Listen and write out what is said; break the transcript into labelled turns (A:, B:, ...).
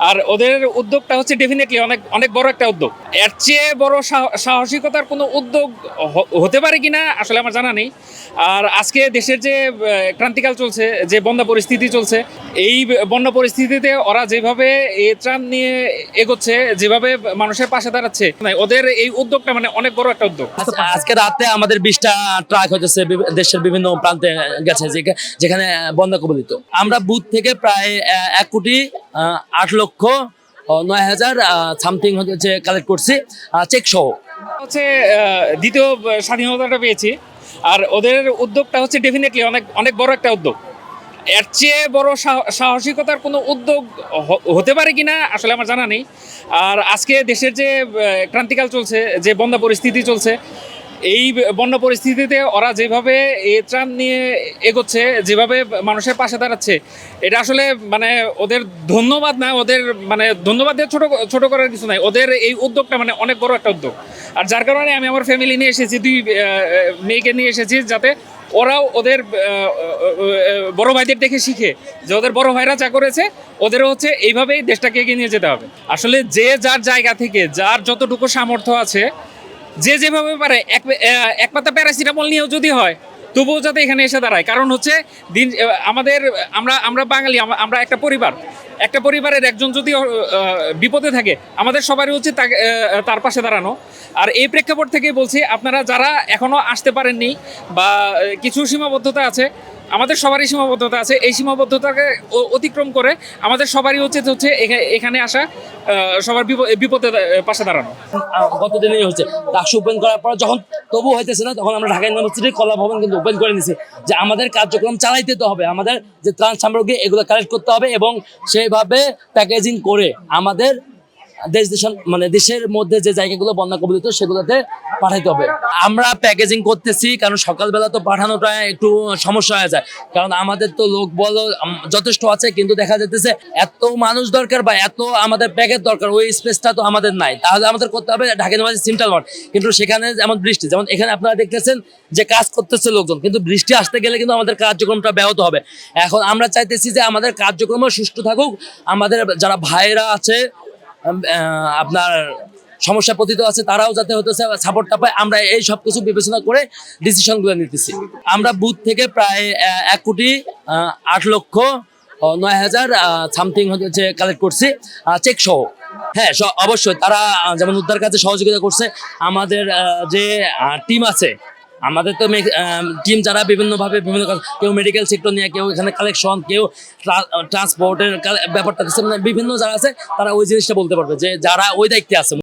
A: আর ওদের উদ্যোগটা হচ্ছে ডেফিনেটলি অনেক অনেক বড় একটা উদ্যোগ। এর চেয়ে বড় সাহসিকতার কোনো উদ্যোগ হতে পারে কিনা আসলে আমার জানা নেই। আর আজকে দেশের যে ক্রান্তিকাল চলছে, যে বন্যা পরিস্থিতি চলছে, এই বন্যা পরিস্থিতিতে ওরা যেভাবে এই ত্রাণ নিয়ে এগোচ্ছে, যেভাবে মানুষের পাশে দাঁড়াচ্ছে, ওদের এই উদ্যোগটা মানে অনেক বড় একটা উদ্যোগ।
B: আজকে রাতে আমাদের 20টা ট্রাক হইতেছে দেশের বিভিন্ন প্রান্তে গেছে যেখানে বন্যা কবলিত। আমরা বুথ থেকে প্রায় 1,08,09,000 সামথিং হচ্ছে কালেক্ট করছি চেক সহ।
A: হচ্ছে দ্বিতীয় স্বাধীনতাটা পেয়েছি। আর ওদের উদ্যোগটা হচ্ছে ডেফিনেটলি অনেক অনেক বড় একটা উদ্যোগ। এর চেয়ে বড় সাহসিকতার কোনো উদ্যোগ হতে পারে কিনা আসলে আমার জানা নেই। আর আজকে দেশের যে ক্রান্তিকাল চলছে, যে বন্যা পরিস্থিতি চলছে, এই বন্যা পরিস্থিতিতে ওরা যেভাবে এই ত্রাণ নিয়ে এগোচ্ছে, যেভাবে মানুষের পাশে দাঁড়াচ্ছে, এটা আসলে মানে ওদের ধন্যবাদ না, ওদের মানে ধন্যবাদ দিয়ে ছোট করার কিছু নাই। ওদের এই উদ্যোগটা মানে অনেক বড় একটা উদ্যোগ। আর যার কারণে আমি আমার ফ্যামিলি নিয়ে এসেছি, 2 মেয়েকে নিয়ে এসেছি, যাতে ওরাও ওদের বড় ভাইদের দেখে শিখে যে ওদের বড় ভাইরা যা করেছে, ওদেরও হচ্ছে এইভাবেই দেশটাকে এগিয়ে নিয়ে যেতে হবে। আসলে যে যার জায়গা থেকে যার যতটুকু সামর্থ্য আছে, যে যেভাবে পারে এক পাতা প্যারাসিটামল নিয়েও যদি হয়, তবুও যাতে এখানে এসে দাঁড়ায়। কারণ হচ্ছে আমাদের আমরা বাঙালি, আমরা একটা পরিবারের একজন যদি বিপদে থাকে, আমাদের সবারই উচিত তার পাশে দাঁড়ানো। আর এই প্রেক্ষাপট থেকে বলছি, আপনারা যারা এখনো আসতে পারেননি বা কিছু সীমাবদ্ধতা আছে, আমাদের সবারই সীমাবদ্ধতা আছে, এই সীমাবদ্ধতাকে অতিক্রম করে আমাদের সবারই উচিত হচ্ছে এখানে আসা, সবার বিপদে পাশে দাঁড়ানো।
B: গতদিনই হচ্ছে ডাকসু ওপেন করার পর যখন তবু হইতেছে না, তখন আমরা ঢাকা ইউনিভার্সিটির কলা ভবন কিন্তু ওপেন করে নিছি যে আমাদের কার্যক্রম চালাইতে তো হবে, আমাদের যে ত্রাণ সামগ্রী এগুলো কালেক্ট করতে হবে এবং সেইভাবে প্যাকেজিং করে আমাদের দেশের মধ্যে যে জায়গাগুলো বন্যা কবলিত সেগুলোতে পাঠাইতে হবে। আমরা প্যাকেজিং করতেছি, কারণ সকালবেলা তো পাঠানোটা একটু সমস্যা হয়ে যায়, কারণ আমাদের তো লোক বল যথেষ্ট আছে, কিন্তু দেখা যাইতেছে এত মানুষ দরকার বা এত আমাদের প্যাকেট দরকার, ওই স্পেসটা তো আমাদের নাই। তাহলে আমাদের করতে হবে ঢাকা ইউনিভার্সিটি সেন্ট্রাল ওয়ার্ড, কিন্তু সেখানে যেমন বৃষ্টি, যেমন এখানে আপনারা দেখতেছেন যে কাজ করতেছে লোকজন, কিন্তু বৃষ্টি আসতে গেলে কিন্তু আমাদের কার্যক্রমটা ব্যাহত হবে। এখন আমরা চাইতেছি যে আমাদের কার্যক্রম সুষ্ঠু থাকুক, আমাদের যারা ভাইরা আছে আপনার সমস্যা পতিত আছে, তারাও যাতে হতেছে সাপোর্টটা পায়। আমরা এই সব কিছু বিবেচনা করে ডিসিশনগুলো নিতেছি। আমরা বুথ থেকে প্রায় 1,08,09,000 সামথিং হচ্ছে কালেক্ট করছি চেক সহ। হ্যাঁ, অবশ্যই তারা যেমন উদ্ধার কাজে সহযোগিতা করছে। আমাদের যে টিম আছে, আমাদের তো টিম যারা বিভিন্নভাবে বিভিন্ন কাজ, কেউ মেডিকেল সেক্টর নিয়ে, কেউ এখানে কালেকশন, কেউ ট্রান্সপোর্টের ব্যাপারটা, বিভিন্ন যারা আছে তারা ওই জিনিসটা বলতে পারবে যে যারা ওই দায়িত্বে আছে।